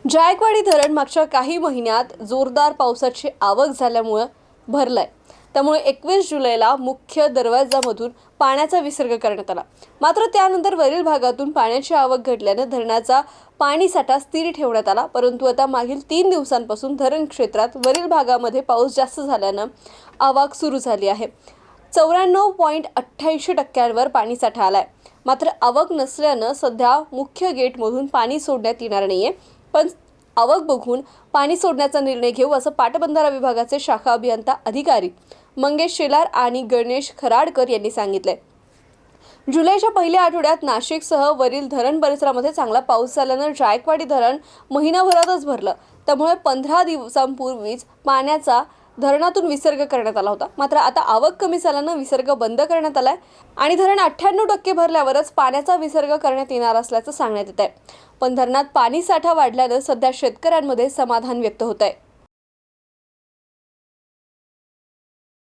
जायकवाडी धरण मागच्या काही महिन्यात जोरदार पावसाची आवक झाल्यामुळे भरलंय। त्यामुळे 21 जुलैला मुख्य दरवाजामधून पाण्याचा विसर्ग करण्यात आला। मात्र त्यानंतर वरील भागातून पाण्याची आवक घटल्याने धरणाचा पाणीसाठा स्थिर ठेवण्यात आला। परंतु आता मागील 3 दिवसांपासून धरण क्षेत्रात वरील भागामध्ये पाऊस जास्त झाल्याने आवक सुरू झाली आहे। 94.88% पाणीसाठा आलाय। मात्र आवक नसल्याने सध्या मुख्य गेटमधून पाणी सोडण्यात येणार नाहीये। पण आवक बघून पाणी सोडण्याचा निर्णय घेऊ असं पाटबंधारा विभागाचे शाखा अभियंता अधिकारी मंगेश शेलार आणि गणेश खराडकर यांनी सांगितले। जुलैच्या पहिल्या आठवड्यात नाशिकसह वरील धरण परिसरामध्ये चांगला पाऊस झाल्याने जायकवाडी धरण महिनाभरातच भरलं। त्यामुळे 15 दिवसांपूर्वीच पाण्याचा धरणातून विसर्ग करण्यात आला होता। मात्र आता आवक कमी झाल्याने विसर्ग बंद करण्यात आलाय आणि धरण 98% भरल्यावरच पाण्याचा विसर्ग करण्यात येणार असल्याचं सांगण्यात येत आहे। पण धरणात पाणी साठा वाढल्याने सध्या शेतकऱ्यांमध्ये समाधान व्यक्त होत आहे।